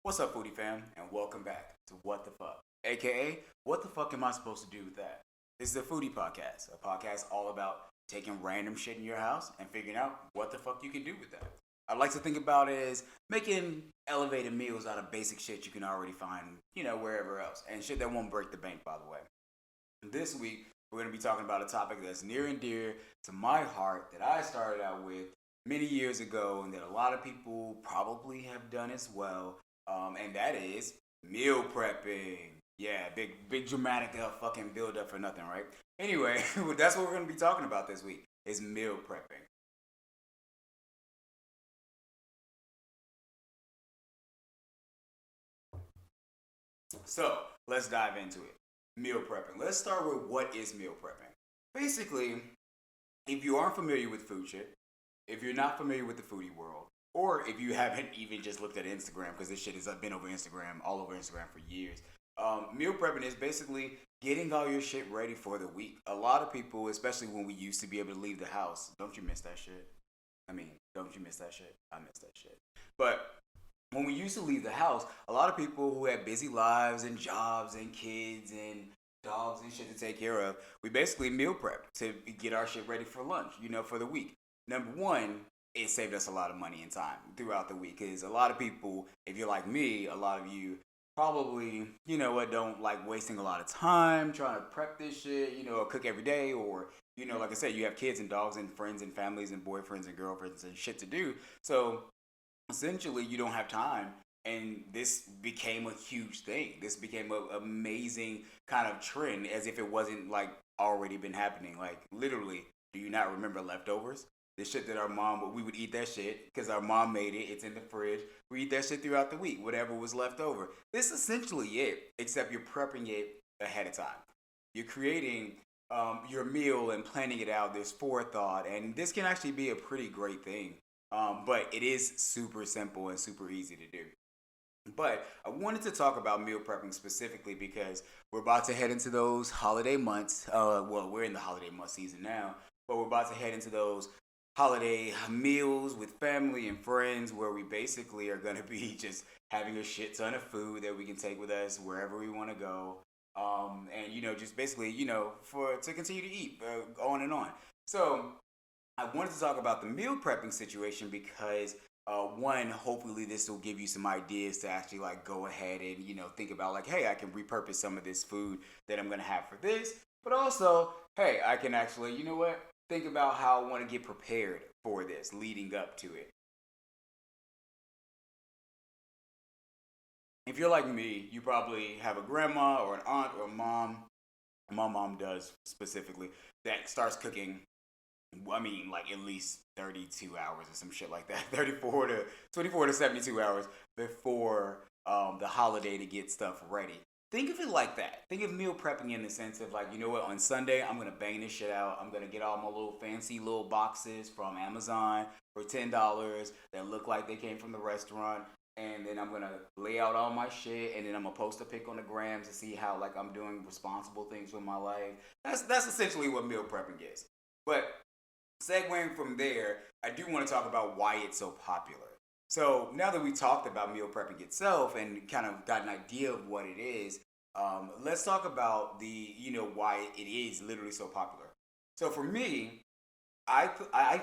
What's up, foodie fam, and welcome back to What the Fuck, aka What the Fuck Am I Supposed to Do with That? This is a foodie podcast, a podcast all about taking random shit in your house and figuring out what the fuck you can do with that. I like to think about it as making elevated meals out of basic shit you can already find, wherever else, and shit that won't break the bank, by the way. This week, we're going to be talking about a topic that's near and dear to my heart that I started out with many years ago and that a lot of people probably have done as well, and that is meal prepping. Yeah, big dramatic fucking build up for nothing, right? Anyway, that's what we're going to be talking about this week is meal prepping. So let's dive into it. Meal prepping. Let's start with what is meal prepping. Basically, if you aren't familiar with food shit, if you're not familiar with the foodie world, or if you haven't even just looked at Instagram, because this shit has been over Instagram, all over Instagram for years, meal prepping is basically getting all your shit ready for the week. A lot of people, especially when we used to be able to leave the house, don't you miss that shit? I mean, don't you miss that shit? I miss that shit. But when we used to leave the house, a lot of people who had busy lives and jobs and kids and dogs and shit to take care of, we basically meal prep to get our shit ready for lunch, for the week. Number one, it saved us a lot of money and time throughout the week because a lot of people, if you're like me, a lot of you probably, don't like wasting a lot of time trying to prep this shit, or cook every day or, like I said, you have kids and dogs and friends and families and boyfriends and girlfriends and shit to do. So essentially you don't have time, and this became a huge thing. This became an amazing kind of trend, as if it wasn't like already been happening. Like literally, do you not remember leftovers? The shit that our mom, we would eat that shit because our mom made it. It's in the fridge. We eat that shit throughout the week, whatever was left over. This is essentially it, except you're prepping it ahead of time. You're creating your meal and planning it out. There's forethought, and this can actually be a pretty great thing. But it is super simple and super easy to do. But I wanted to talk about meal prepping specifically because we're about to head into those holiday months. Well, we're in the holiday month season now, but we're about to head into those holiday meals with family and friends where we basically are going to be just having a shit ton of food that we can take with us wherever we want to go. And just basically, for to continue to eat on and on. So I wanted to talk about the meal prepping situation because one, hopefully this will give you some ideas to actually like go ahead and think about like, hey, I can repurpose some of this food that I'm gonna have for this, but also, hey, I can actually, think about how I want to get prepared for this leading up to it. If you're like me, you probably have a grandma or an aunt or a mom. My mom does specifically that starts cooking. I mean, like at least 32 hours or some shit like that. 34 to 24 to 72 hours before the holiday to get stuff ready. Think of it like that. Think of meal prepping in the sense of like, you know what, on Sunday, I'm going to bang this shit out. I'm going to get all my little fancy little boxes from Amazon for $10 that look like they came from the restaurant. And then I'm going to lay out all my shit, and then I'm going to post a pic on the gram to see how like I'm doing responsible things with my life. That's essentially what meal prepping is. But segueing from there, I do want to talk about why it's so popular. So now that we talked about meal prepping itself and kind of got an idea of what it is, let's talk about the why it is literally so popular. So for me, I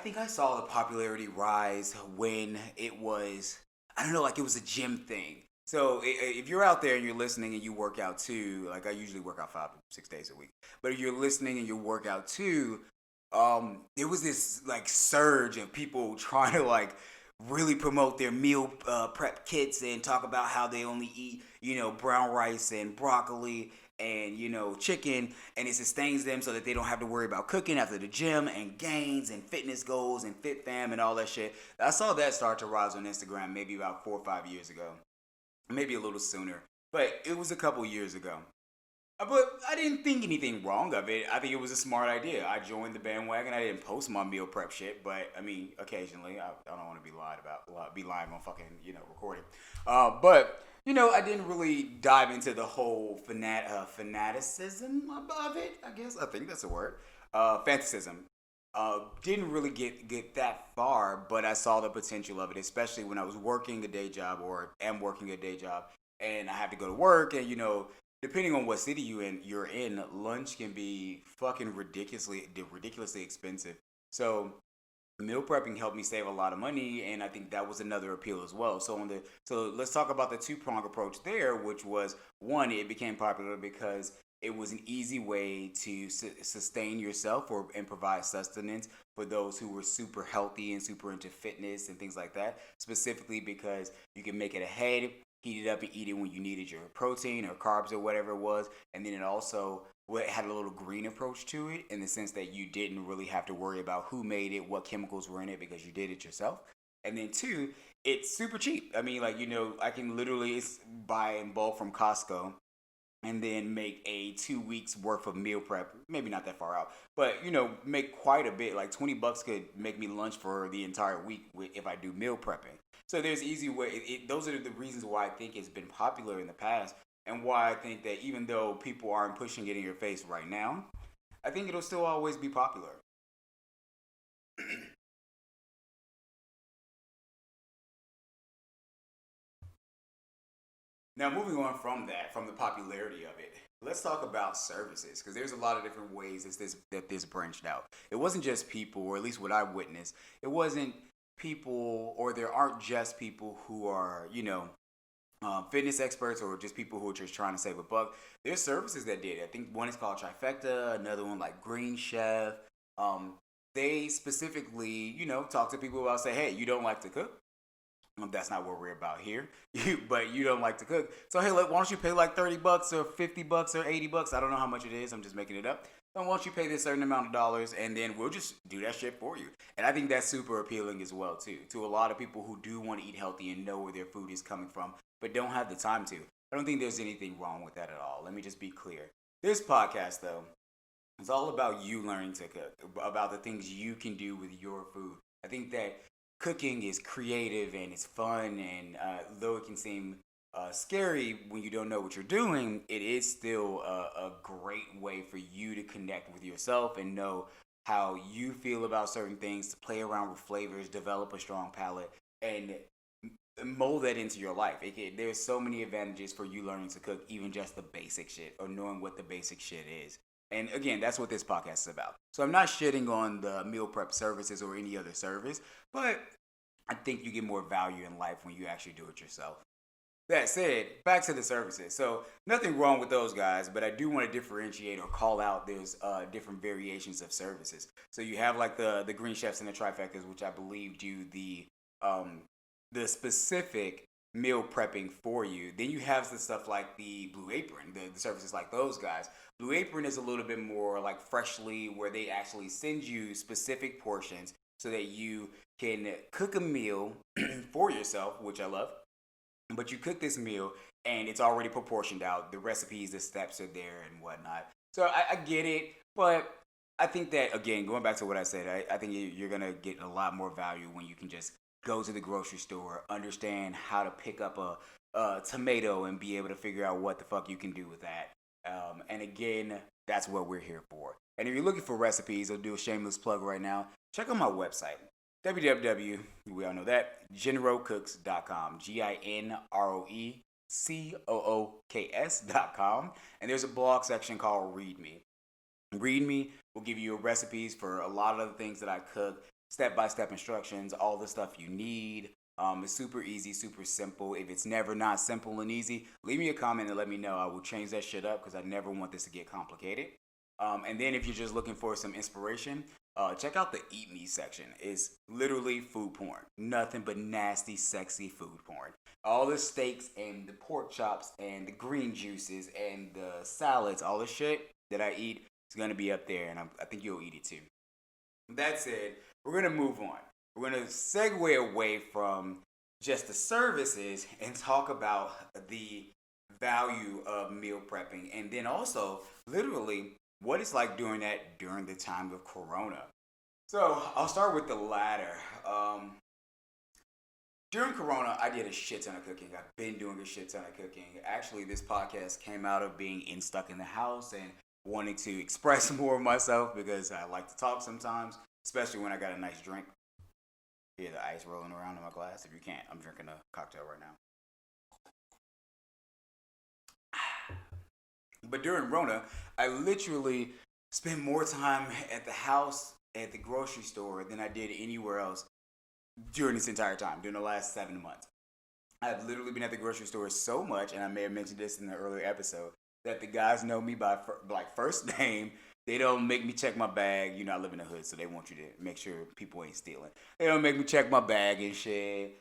think I saw the popularity rise when it was, I don't know, like it was a gym thing. So if you're out there and you're listening and you work out too, like I usually work out 5 to 6 days a week, but if you're listening and you work out too, there was this like surge of people trying to like really promote their meal prep kits and talk about how they only eat brown rice and broccoli and chicken, and it sustains them so that they don't have to worry about cooking after the gym and gains and fitness goals and fit fam and all that shit. I saw that start to rise on Instagram maybe about 4 or 5 years ago, maybe a little sooner, but it was a couple years ago. But I didn't think anything wrong of it. I think it was a smart idea. I joined the bandwagon. I didn't post my meal prep shit, but I mean, occasionally, I don't want to be be lying on fucking, recording. But I didn't really dive into the whole fanaticism of it. I guess I think that's a word. Fanaticism. Didn't really get that far, but I saw the potential of it, especially when I was working a day job or am working a day job, and I have to go to work, and depending on what city you're in, lunch can be fucking ridiculously expensive. So meal prepping helped me save a lot of money, and I think that was another appeal as well. So let's talk about the two prong approach there, which was one, it became popular because it was an easy way to sustain yourself and provide sustenance for those who were super healthy and super into fitness and things like that. Specifically because you can make it ahead, heat it up, and eat it when you needed your protein or carbs or whatever it was, and then it also had a little green approach to it in the sense that you didn't really have to worry about who made it, what chemicals were in it, because you did it yourself. And then two, it's super cheap. I mean, like, I can literally buy in bulk from Costco and then make a 2 weeks worth of meal prep. Maybe not that far out, but make quite a bit. Like $20 could make me lunch for the entire week if I do meal prepping. So there's easy way. Those are the reasons why I think it's been popular in the past, and why I think that even though people aren't pushing it in your face right now, I think it'll still always be popular. Now, moving on from that, from the popularity of it, let's talk about services, because there's a lot of different ways that this branched out. It wasn't just people, or at least what I witnessed. It wasn't people, or there aren't just people who are, fitness experts or just people who are just trying to save a buck. There's services that did it. I think one is called Trifecta, another one like Green Chef. Um, they specifically, talk to people about, say, hey, you don't like to cook. That's not what we're about here. But you don't like to cook. So hey, look, why don't you pay like $30 or $50 or $80? I don't know how much it is. I'm just making it up. So why don't you pay this certain amount of dollars, and then we'll just do that shit for you. And I think that's super appealing as well too, to a lot of people who do want to eat healthy and know where their food is coming from, but don't have the time to. I don't think there's anything wrong with that at all. Let me just be clear. This podcast though, it's all about you learning to cook, about the things you can do with your food. I think that cooking is creative and it's fun, and though it can seem scary when you don't know what you're doing, it is still a great way for you to connect with yourself and know how you feel about certain things, to play around with flavors, develop a strong palate, and mold that into your life. There's so many advantages for you learning to cook, even just the basic shit or knowing what the basic shit is. And again, that's what this podcast is about. So I'm not shitting on the meal prep services or any other service, but I think you get more value in life when you actually do it yourself. That said, back to the services. So nothing wrong with those guys, but I do want to differentiate or call out there's different variations of services. So you have like the green chefs and the trifectas, which I believe do the specific meal prepping for you. Then you have the stuff like the Blue Apron, the services like those guys. Blue Apron is a little bit more like freshly, where they actually send you specific portions so that you can cook a meal for yourself, which I love. But you cook this meal and it's already proportioned out. The recipes, the steps are there and whatnot. So I get it, but I think that, again, going back to what I said, I think you're going to get a lot more value when you can just go to the grocery store, understand how to pick up a tomato and be able to figure out what the fuck you can do with that. And again, that's what we're here for. And if you're looking for recipes, I'll do a shameless plug right now. Check out my website, www, we all know that, ginroecooks.com, GinRoeCooks.com. And there's a blog section called Read Me. Read Me will give you recipes for a lot of the things that I cook, step-by-step instructions, all the stuff you need. It's super easy, super simple. If it's never not simple and easy, leave me a comment and let me know. I will change that shit up because I never want this to get complicated. And then if you're just looking for some inspiration, check out the Eat Me section. It's literally food porn. Nothing but nasty, sexy food porn. All the steaks and the pork chops and the green juices and the salads, all the shit that I eat is going to be up there, and I think you'll eat it too. That said, we're going to move on. We're going to segue away from just the services and talk about the value of meal prepping, and then also literally what it's like doing that during the time of Corona. So I'll start with the latter. During Corona, I did a shit ton of cooking. I've been doing a shit ton of cooking. Actually, this podcast came out of being stuck in the house and wanting to express more of myself because I like to talk sometimes. especially when I got a nice drink. Hear the ice rolling around in my glass. If you can't, I'm drinking a cocktail right now. But during Rona, I literally spent more time at the house, at the grocery store, than I did anywhere else during this entire time, during the last 7 months. I've literally been at the grocery store so much, and I may have mentioned this in the earlier episode, that the guys know me by like first name. They don't make me check my bag. You know, I live in the hood, so they want you to make sure people ain't stealing. They don't make me check my bag and shit.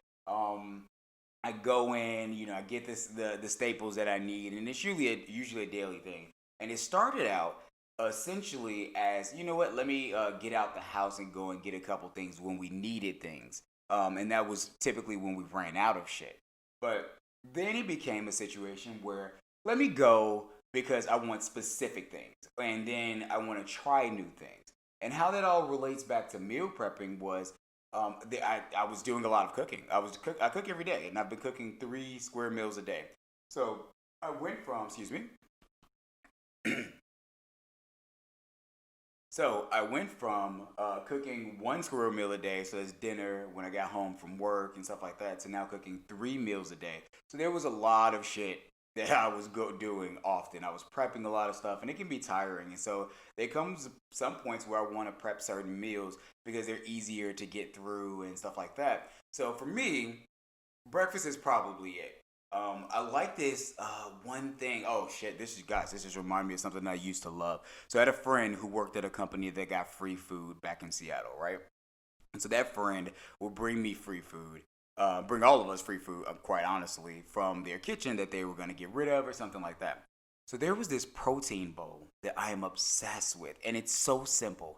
I go in, you know, I get the staples that I need, and it's usually a daily thing. And it started out essentially as, you know what, let me get out the house and go and get a couple things when we needed things. And that was typically when we ran out of shit. But then it became a situation where let me go because I want specific things, and then I want to try new things. And how that all relates back to meal prepping was I was doing a lot of cooking. I cook every day, and I've been cooking 3 square meals a day. So I went from, excuse me. So I went from cooking 1 square meal a day, so that's dinner when I got home from work and stuff like that, to now cooking 3 meals a day. So there was a lot of shit that I was doing often. I was prepping a lot of stuff, and it can be tiring. And so there comes some points where I want to prep certain meals because they're easier to get through and stuff like that. So for me, breakfast is probably it. I like this one thing. Oh shit! This just reminded me of something I used to love. So I had a friend who worked at a company that got free food back in Seattle, right? And so that friend would bring me free food, bring all of us free food, quite honestly, from their kitchen that they were going to get rid of or something like that. So there was this protein bowl that I am obsessed with, and it's so simple.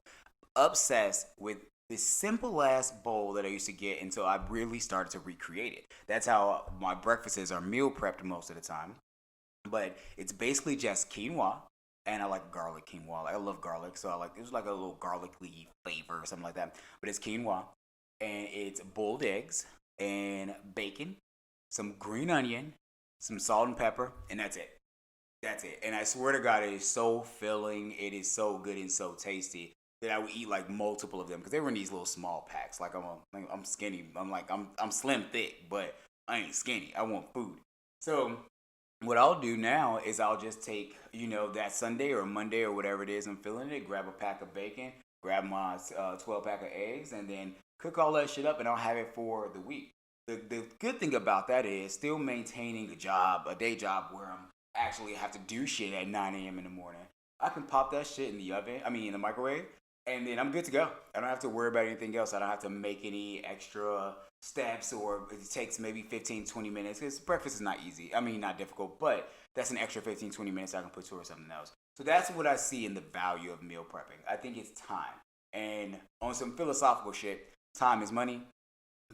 Obsessed with this simple ass bowl that I used to get until I really started to recreate it. That's how my breakfasts are meal prepped most of the time. But it's basically just quinoa, and I like garlic quinoa. Like, I love garlic, so it was like a little garlicky flavor or something like that. But it's quinoa, and it's boiled eggs and bacon, some green onion, some salt and pepper, and that's it. That's it. And I swear to God, it is so filling. It is so good and so tasty that I would eat like multiple of them because they were in these little small packs. I'm skinny. I'm slim thick, but I ain't skinny. I want food. So what I'll do now is I'll just take, you know, that Sunday or Monday or whatever it is I'm feeling it, grab a pack of bacon, grab my 12 pack of eggs, and then cook all that shit up, and I'll have it for the week. The good thing about that is still maintaining a day job where I'm actually have to do shit at 9 a.m. in the morning. I can pop that shit in the oven, in the microwave, and then I'm good to go. I don't have to worry about anything else. I don't have to make any extra steps, or it takes maybe 15, 20 minutes. Because breakfast is not easy. Not difficult, but that's an extra 15, 20 minutes I can put towards something else. So that's what I see in the value of meal prepping. I think it's time. And on some philosophical shit, time is money,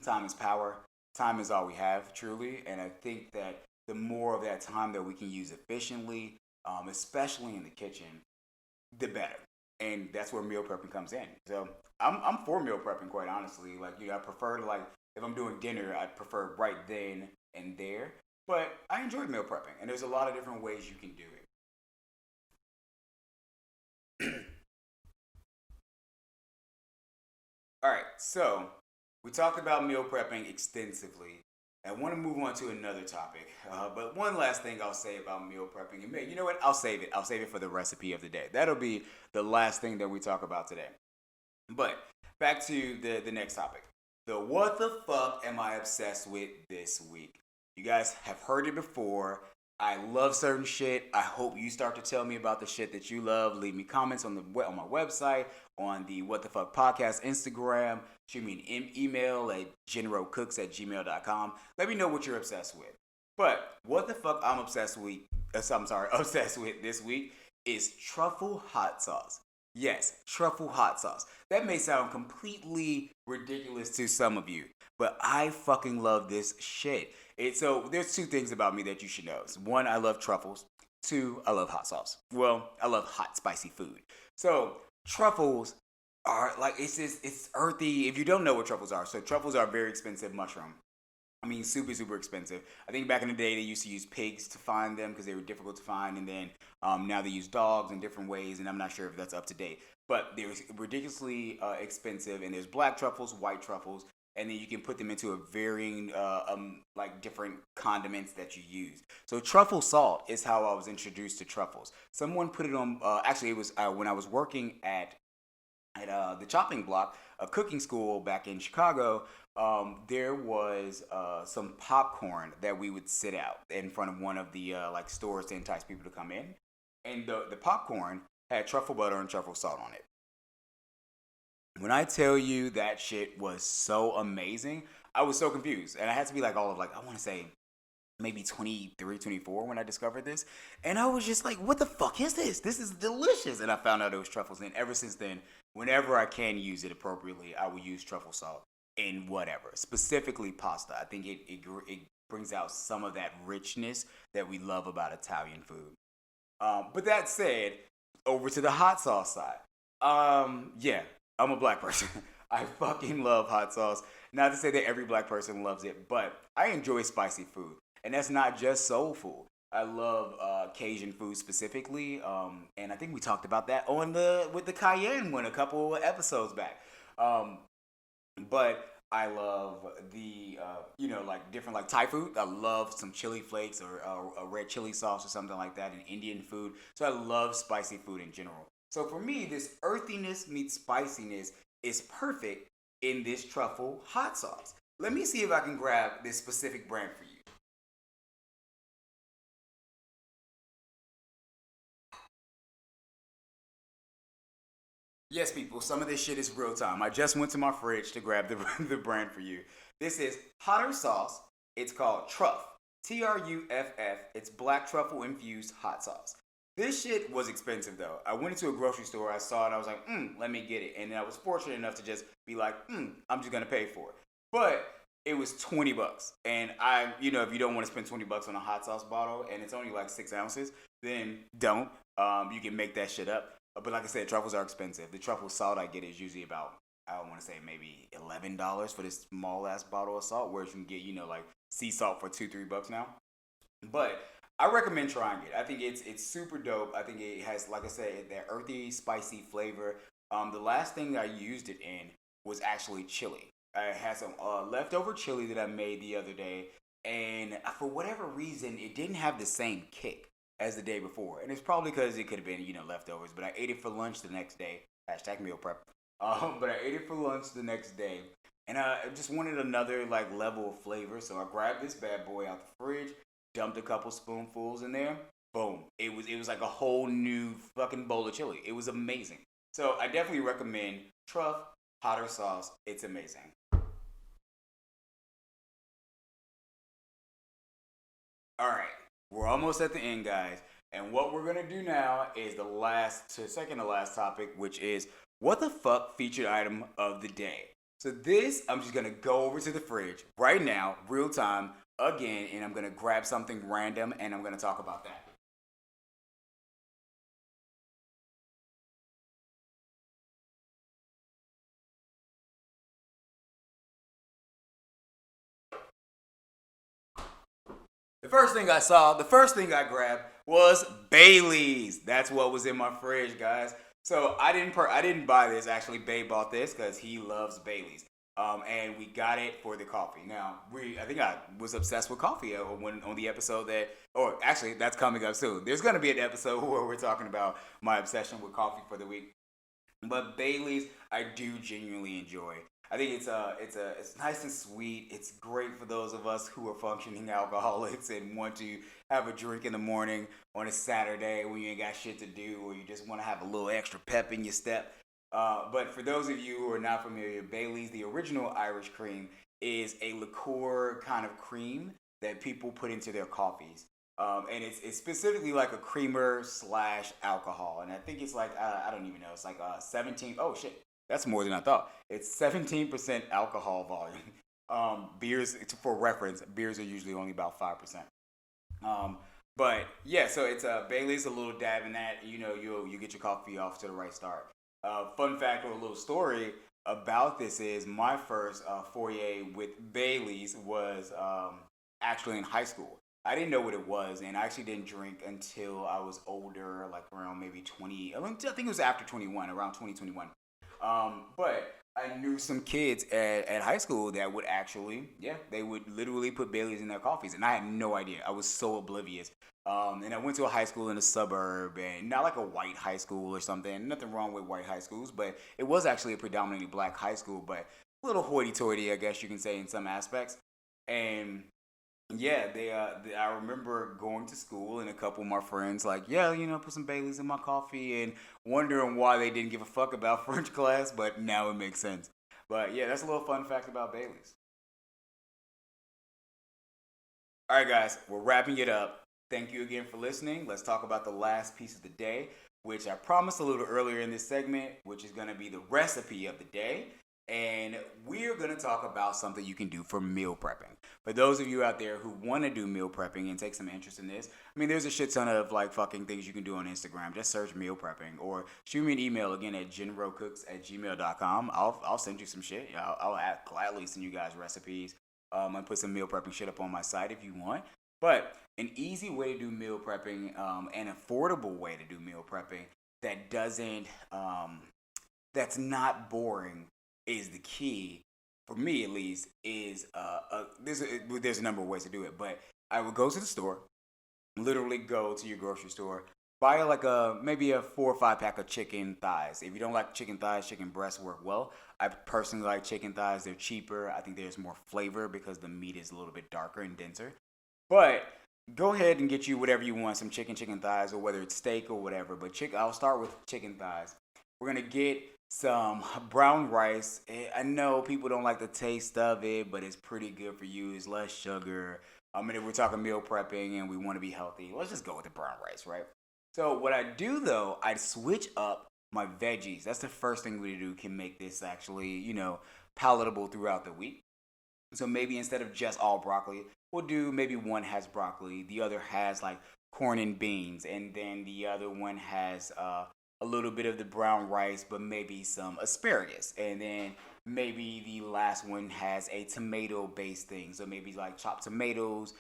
time is power, time is all we have, truly. And I think that the more of that time that we can use efficiently, especially in the kitchen, the better. And that's where meal prepping comes in. So I'm for meal prepping, quite honestly. I prefer to, if I'm doing dinner, I prefer right then and there. But I enjoy meal prepping, and there's a lot of different ways you can do it. All right, so we talked about meal prepping extensively. I want to move on to another topic. But one last thing I'll say about meal prepping. And you know what? I'll save it. I'll save it for the recipe of the day. That'll be the last thing that we talk about today. But back to the next topic. The what the fuck am I obsessed with this week? You guys have heard it before. I love certain shit. I hope you start to tell me about the shit that you love. Leave me comments on my website, on the What the Fuck Podcast Instagram. Shoot me an email at ginroecooks@gmail.com. Let me know what you're obsessed with. But what the fuck I'm obsessed with this week is truffle hot sauce. Yes, truffle hot sauce. That may sound completely ridiculous to some of you, but I fucking love this shit. So there's 2 things about me that you should know. One, I love truffles. 2, I love hot sauce. Well, I love hot, spicy food. So truffles are it's earthy. If you don't know what truffles are, so truffles are a very expensive mushroom. I mean, super, super expensive. I think back in the day they used to use pigs to find them because they were difficult to find, and then now they use dogs in different ways, and I'm not sure if that's up to date. But they're ridiculously expensive, and there's black truffles, white truffles, and then you can put them into a varying, like different condiments that you use. So truffle salt is how I was introduced to truffles. Someone put it on. Actually, it was when I was working at the chopping block of cooking school back in Chicago. There was some popcorn that we would sit out in front of one of the like stores to entice people to come in, and the popcorn had truffle butter and truffle salt on it. When I tell you that shit was so amazing, I was so confused, and I had to be like all of like I want to say maybe 23, 24 when I discovered this. And I was just like, what the fuck is this? This is delicious. And I found out it was truffles. And ever since then, whenever I can use it appropriately, I will use truffle salt in whatever, specifically pasta. I think it brings out some of that richness that we love about Italian food. But that said, over to the hot sauce side. Yeah, I'm a black person. I fucking love hot sauce. Not to say that every black person loves it, but I enjoy spicy food. And that's not just soul food. I love Cajun food specifically, and I think we talked about that on with the cayenne one a couple of episodes back. But I love the like different like Thai food. I love some chili flakes or a red chili sauce or something like that in Indian food. So I love spicy food in general. So for me, this earthiness meets spiciness is perfect in this truffle hot sauce. Let me see if I can grab this specific brand for you. Yes, people, some of this shit is real time. I just went to my fridge to grab the, the brand for you. This is hotter sauce. It's called Truff. Truff. It's black truffle infused hot sauce. This shit was expensive though. I went into a grocery store, I saw it, I was like, let me get it. And then I was fortunate enough to just be like, I'm just gonna pay for it. But it was 20 bucks. And if you don't want to spend 20 bucks on a hot sauce bottle and it's only like 6 ounces, then don't. You can make that shit up. But like I said, truffles are expensive. The truffle salt I get is usually about, I want to say maybe $11 for this small ass bottle of salt, whereas you can get, like sea salt for $2-3 now. But I recommend trying it. I think it's super dope. I think it has, like I said, that earthy, spicy flavor. The last thing I used it in was actually chili. I had some leftover chili that I made the other day, and for whatever reason, it didn't have the same kick as the day before. And it's probably because it could have been, leftovers. But I ate it for lunch the next day. Hashtag meal prep. But I ate it for lunch the next day. And I just wanted another like level of flavor. So I grabbed this bad boy out the fridge, dumped a couple spoonfuls in there. Boom. It was like a whole new fucking bowl of chili. It was amazing. So I definitely recommend Truff hotter sauce. It's amazing. All right. We're almost at the end, guys. And what we're going to do now is second to last topic, which is what the fuck featured item of the day. So this, I'm just going to go over to the fridge right now, real time, again, and I'm going to grab something random and I'm going to talk about that. The first thing I grabbed was Bailey's. That's what was in my fridge, guys. So I didn't buy this. Actually, Babe bought this because he loves Bailey's. And we got it for the coffee. Now, I think I was obsessed with coffee on the episode or actually, that's coming up soon. There's going to be an episode where we're talking about my obsession with coffee for the week. But Bailey's, I do genuinely enjoy. I think it's nice and sweet. It's great for those of us who are functioning alcoholics and want to have a drink in the morning on a Saturday when you ain't got shit to do, or you just want to have a little extra pep in your step. But for those of you who are not familiar, Bailey's, the original Irish cream, is a liqueur kind of cream that people put into their coffees. And it's specifically like a creamer slash alcohol. And I think it's like, I don't even know, it's like 17, oh shit, that's more than I thought. It's 17% alcohol volume. Beers, for reference, beers are usually only about 5%. But yeah, so it's Bailey's, a little dab in that, you get your coffee off to the right start. Fun fact or a little story, about this is my first foyer with Bailey's was actually in high school. I didn't know what it was, and I actually didn't drink until I was older, like around maybe 20. I think it was after 21, around 2021. But I knew some kids at high school that would actually, yeah, they would literally put Baileys in their coffees, and I had no idea. I was so oblivious. And I went to a high school in a suburb, and not like a white high school or something. Nothing wrong with white high schools, but it was actually a predominantly black high school, but a little hoity-toity, I guess you can say, in some aspects. And yeah, I remember going to school and a couple of my friends like, yeah, put some Baileys in my coffee, and wondering why they didn't give a fuck about French class, but now it makes sense. But yeah, that's a little fun fact about Baileys. All right, guys, we're wrapping it up. Thank you again for listening. Let's talk about the last piece of the day, which I promised a little earlier in this segment, which is going to be the recipe of the day. And we're going to talk about something you can do for meal prepping. For those of you out there who want to do meal prepping and take some interest in this, I mean, there's a shit ton of like fucking things you can do on Instagram. Just search meal prepping or shoot me an email again at ginrocooks@gmail.com. I'll send you some shit. I'll gladly send you guys recipes. And put some meal prepping shit up on my site if you want. But an easy way to do meal prepping, an affordable way to do meal prepping that doesn't, that's not boring is the key, for me at least, is, there's a number of ways to do it, but I would go to the store, literally go to your grocery store, buy like maybe a 4 or 5 pack of chicken thighs. If you don't like chicken thighs, chicken breasts work well. I personally like chicken thighs. They're cheaper. I think there's more flavor because the meat is a little bit darker and denser. But go ahead and get you whatever you want, some chicken thighs, or whether it's steak or whatever. But I'll start with chicken thighs. We're going to get some brown rice. I know people don't like the taste of it, but it's pretty good for you. It's less sugar. I mean, if we're talking meal prepping and we want to be healthy, let's just go with the brown rice, right? So what I do, though, I switch up my veggies. That's the first thing we do can make this actually, palatable throughout the week. So maybe instead of just all broccoli, we'll do maybe one has broccoli, the other has like corn and beans, and then the other one has a little bit of the brown rice, but maybe some asparagus. And then maybe the last one has a tomato-based thing. So maybe like chopped tomatoes,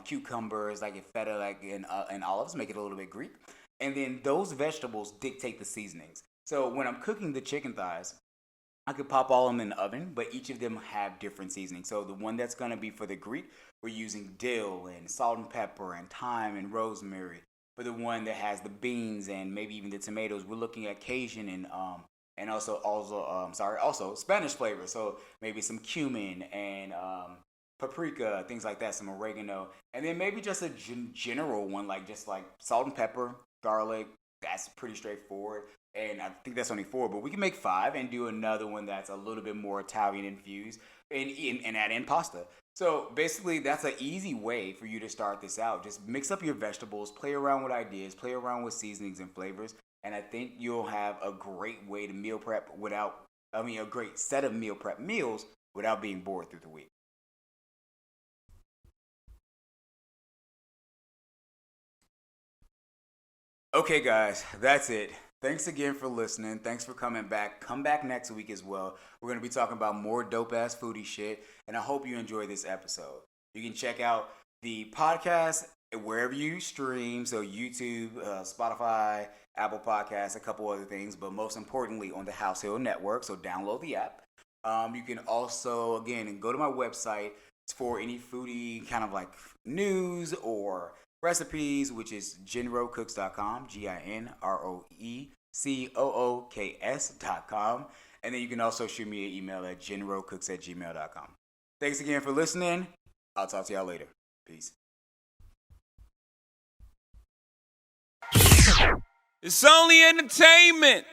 cucumbers, like feta, like and olives, make it a little bit Greek. And then those vegetables dictate the seasonings. So when I'm cooking the chicken thighs, I could pop all of them in the oven, but each of them have different seasonings. So the one that's going to be for the Greek, we're using dill and salt and pepper and thyme and rosemary. For the one that has the beans and maybe even the tomatoes, we're looking at Cajun and also Spanish flavor. So maybe some cumin and paprika, things like that, some oregano, and then maybe just a general one like just like salt and pepper, garlic. That's pretty straightforward. And I think that's only 4, but we can make 5 and do another one that's a little bit more Italian infused and add in pasta. So basically, that's an easy way for you to start this out. Just mix up your vegetables, play around with ideas, play around with seasonings and flavors, and I think you'll have a great way to meal prep a great set of meal prep meals without being bored through the week. Okay, guys, that's it. Thanks again for listening. Thanks for coming back. Come back next week as well. We're going to be talking about more dope ass foodie shit, and I hope you enjoy this episode. You can check out the podcast wherever you stream, so YouTube, Spotify, Apple Podcasts, a couple other things, but most importantly on the HausHill network, so download the app. You can also, again, go to my website for any foodie kind of like news or recipes, which is ginroecooks.com, GINROECOOKS.com. And then you can also shoot me an email at ginroecooks@gmail.com. Thanks again for listening. I'll talk to y'all later. Peace. It's only entertainment.